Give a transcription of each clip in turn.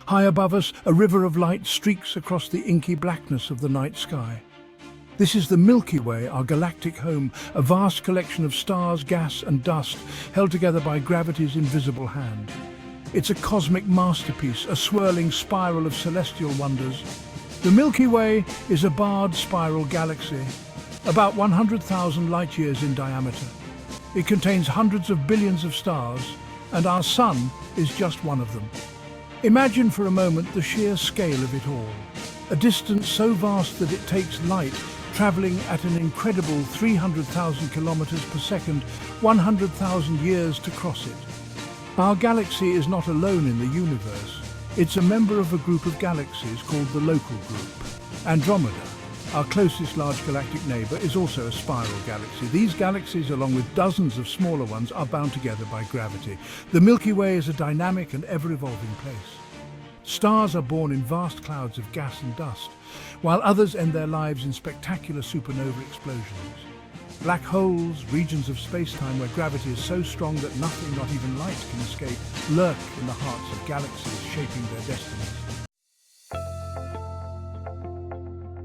High above us, a river of light streaks across the inky blackness of the night sky. This is the Milky Way, our galactic home, a vast collection of stars, gas and dust, held together by gravity's invisible hand. It's a cosmic masterpiece, a swirling spiral of celestial wonders. The Milky Way is a barred spiral galaxy, about 100,000 light-years in diameter. It contains hundreds of billions of stars, and our Sun is just one of them. Imagine for a moment the sheer scale of it all. A distance so vast that it takes light traveling at an incredible 300,000 kilometers per second, 100,000 years to cross it. Our galaxy is not alone in the universe. It's a member of a group of galaxies called the Local Group. Andromeda, our closest large galactic neighbor, is also a spiral galaxy. These galaxies, along with dozens of smaller ones, are bound together by gravity. The Milky Way is a dynamic and ever-evolving place. Stars are born in vast clouds of gas and dust, while others end their lives in spectacular supernova explosions. Black holes, regions of space-time where gravity is so strong that nothing, not even light, can escape, lurk in the hearts of galaxies shaping their destinies.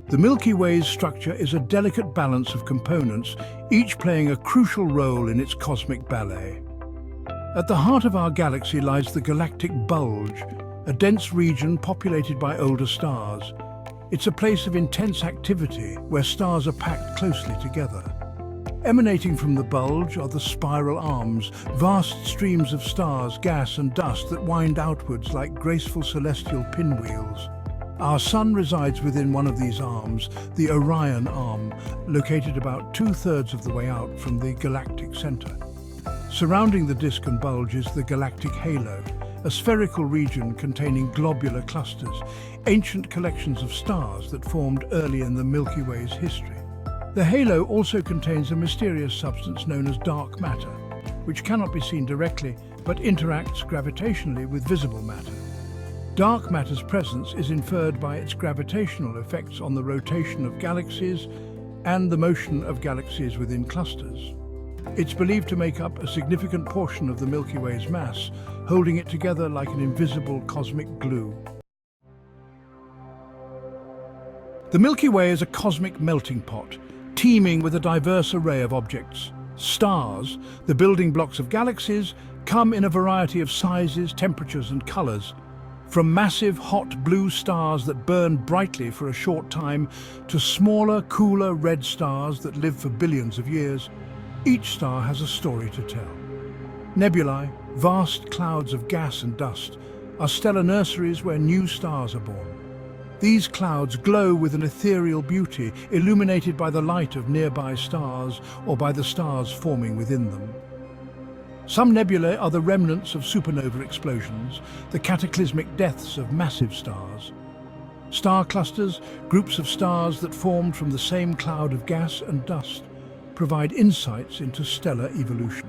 The Milky Way's structure is a delicate balance of components, each playing a crucial role in its cosmic ballet. At the heart of our galaxy lies the galactic bulge, a dense region populated by older stars. It's a place of intense activity where stars are packed closely together. Emanating from the bulge are the spiral arms, vast streams of stars, gas and dust that wind outwards like graceful celestial pinwheels. Our Sun resides within one of these arms, the Orion Arm, located about 2/3 of the way out from the galactic center. Surrounding the disk and bulge is the galactic halo, a spherical region containing globular clusters, ancient collections of stars that formed early in the Milky Way's history. The halo also contains a mysterious substance known as dark matter, which cannot be seen directly but interacts gravitationally with visible matter. Dark matter's presence is inferred by its gravitational effects on the rotation of galaxies and the motion of galaxies within clusters. It's believed to make up a significant portion of the Milky Way's mass, holding it together like an invisible cosmic glue. The Milky Way is a cosmic melting pot, teeming with a diverse array of objects. Stars, the building blocks of galaxies, come in a variety of sizes, temperatures and colors. From massive, hot blue stars that burn brightly for a short time to smaller, cooler red stars that live for billions of years, each star has a story to tell. Nebulae, vast clouds of gas and dust, are stellar nurseries where new stars are born. These clouds glow with an ethereal beauty, illuminated by the light of nearby stars or by the stars forming within them. Some nebulae are the remnants of supernova explosions, the cataclysmic deaths of massive stars. Star clusters, groups of stars that formed from the same cloud of gas and dust, provide insights into stellar evolution.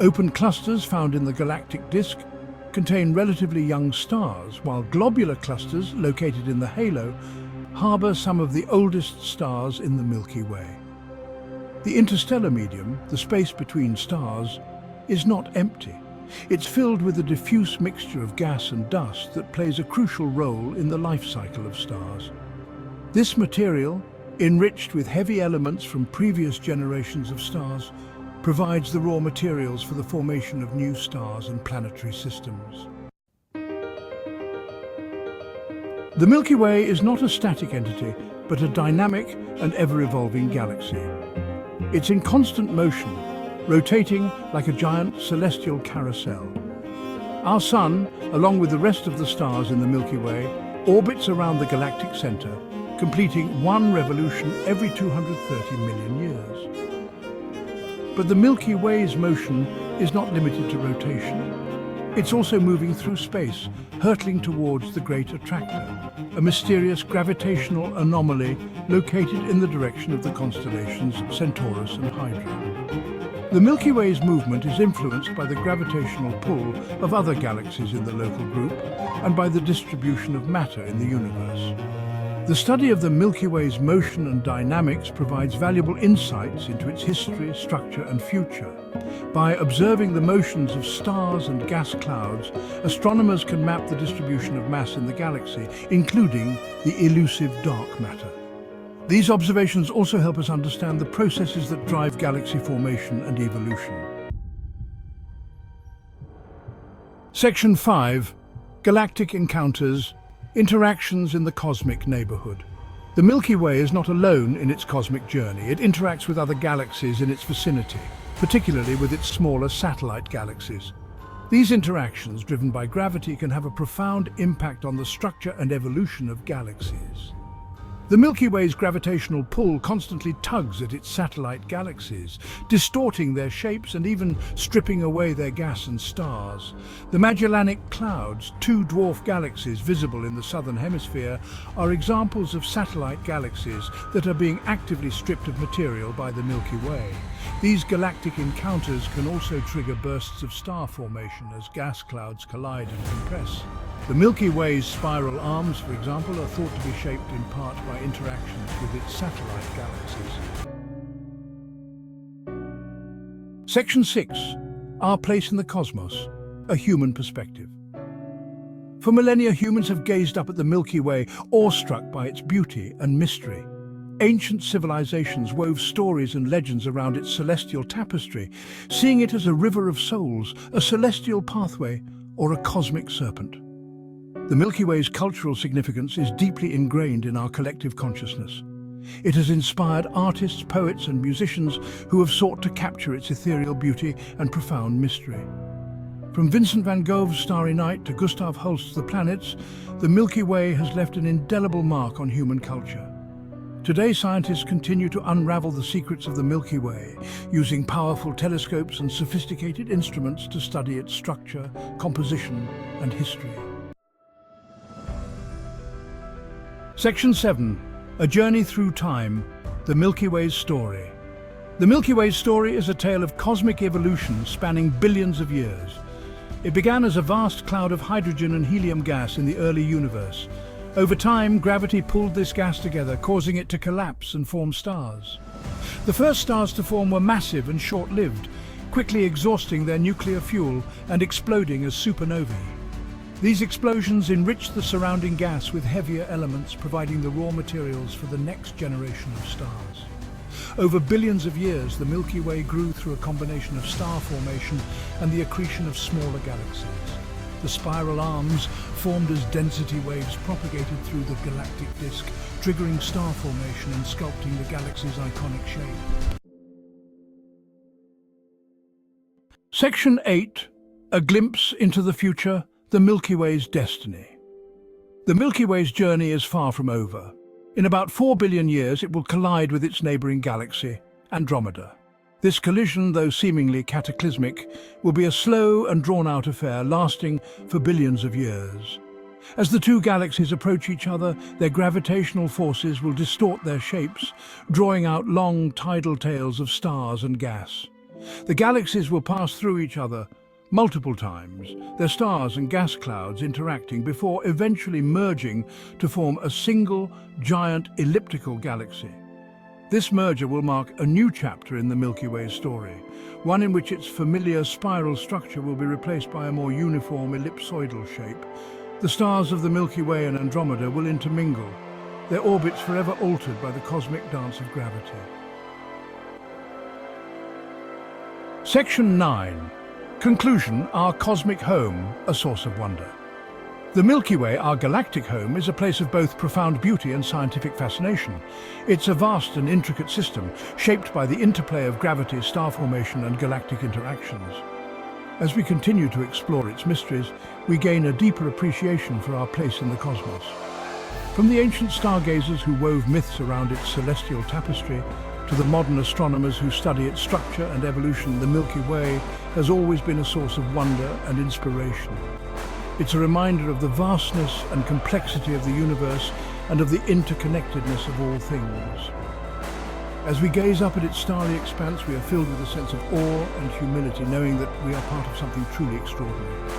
Open clusters found in the galactic disk contain relatively young stars, while globular clusters located in the halo harbor some of the oldest stars in the Milky Way. The interstellar medium, the space between stars, is not empty. It's filled with a diffuse mixture of gas and dust that plays a crucial role in the life cycle of stars. This material, enriched with heavy elements from previous generations of stars, provides the raw materials for the formation of new stars and planetary systems. The Milky Way is not a static entity, but a dynamic and ever-evolving galaxy. It's in constant motion, rotating like a giant celestial carousel. Our Sun, along with the rest of the stars in the Milky Way, orbits around the galactic center, completing one revolution every 230 million years. But the Milky Way's motion is not limited to rotation. It's also moving through space, hurtling towards the Great Attractor, a mysterious gravitational anomaly located in the direction of the constellations Centaurus and Hydra. The Milky Way's movement is influenced by the gravitational pull of other galaxies in the local group and by the distribution of matter in the universe. The study of the Milky Way's motion and dynamics provides valuable insights into its history, structure and future. By observing the motions of stars and gas clouds, astronomers can map the distribution of mass in the galaxy, including the elusive dark matter. These observations also help us understand the processes that drive galaxy formation and evolution. Section 5. Galactic Encounters. Interactions in the cosmic neighborhood. The Milky Way is not alone in its cosmic journey. It interacts with other galaxies in its vicinity, particularly with its smaller satellite galaxies. These interactions, driven by gravity, can have a profound impact on the structure and evolution of galaxies. The Milky Way's gravitational pull constantly tugs at its satellite galaxies, distorting their shapes and even stripping away their gas and stars. The Magellanic Clouds, two dwarf galaxies visible in the southern hemisphere, are examples of satellite galaxies that are being actively stripped of material by the Milky Way. These galactic encounters can also trigger bursts of star formation as gas clouds collide and compress. The Milky Way's spiral arms, for example, are thought to be shaped in part by interactions with its satellite galaxies. Section 6. Our place in the cosmos. A human perspective. For millennia, humans have gazed up at the Milky Way, awestruck by its beauty and mystery. Ancient civilizations wove stories and legends around its celestial tapestry, seeing it as a river of souls, a celestial pathway, or a cosmic serpent. The Milky Way's cultural significance is deeply ingrained in our collective consciousness. It has inspired artists, poets, and musicians who have sought to capture its ethereal beauty and profound mystery. From Vincent van Gogh's Starry Night to Gustav Holst's The Planets, the Milky Way has left an indelible mark on human culture. Today, scientists continue to unravel the secrets of the Milky Way, using powerful telescopes and sophisticated instruments to study its structure, composition, and history. Section 7. A Journey Through Time. The Milky Way's Story. The Milky Way's story is a tale of cosmic evolution spanning billions of years. It began as a vast cloud of hydrogen and helium gas in the early universe. Over time, gravity pulled this gas together, causing it to collapse and form stars. The first stars to form were massive and short-lived, quickly exhausting their nuclear fuel and exploding as supernovae. These explosions enriched the surrounding gas with heavier elements, providing the raw materials for the next generation of stars. Over billions of years, the Milky Way grew through a combination of star formation and the accretion of smaller galaxies. The spiral arms formed as density waves propagated through the galactic disk, triggering star formation and sculpting the galaxy's iconic shape. Section 8. A Glimpse into the Future. The Milky Way's Destiny. The Milky Way's journey is far from over. In about 4 billion years, it will collide with its neighboring galaxy, Andromeda. This collision, though seemingly cataclysmic, will be a slow and drawn-out affair lasting for billions of years. As the two galaxies approach each other, their gravitational forces will distort their shapes, drawing out long tidal tails of stars and gas. The galaxies will pass through each other multiple times, their stars and gas clouds interacting before eventually merging to form a single, giant elliptical galaxy. This merger will mark a new chapter in the Milky Way story, one in which its familiar spiral structure will be replaced by a more uniform ellipsoidal shape. The stars of the Milky Way and Andromeda will intermingle, their orbits forever altered by the cosmic dance of gravity. Section 9. Conclusion. Our cosmic home, a source of wonder. The Milky Way, our galactic home, is a place of both profound beauty and scientific fascination. It's a vast and intricate system, shaped by the interplay of gravity, star formation, and galactic interactions. As we continue to explore its mysteries, we gain a deeper appreciation for our place in the cosmos. From the ancient stargazers who wove myths around its celestial tapestry, to the modern astronomers who study its structure and evolution, the Milky Way has always been a source of wonder and inspiration. It's a reminder of the vastness and complexity of the universe and of the interconnectedness of all things. As we gaze up at its starry expanse, we are filled with a sense of awe and humility, knowing that we are part of something truly extraordinary.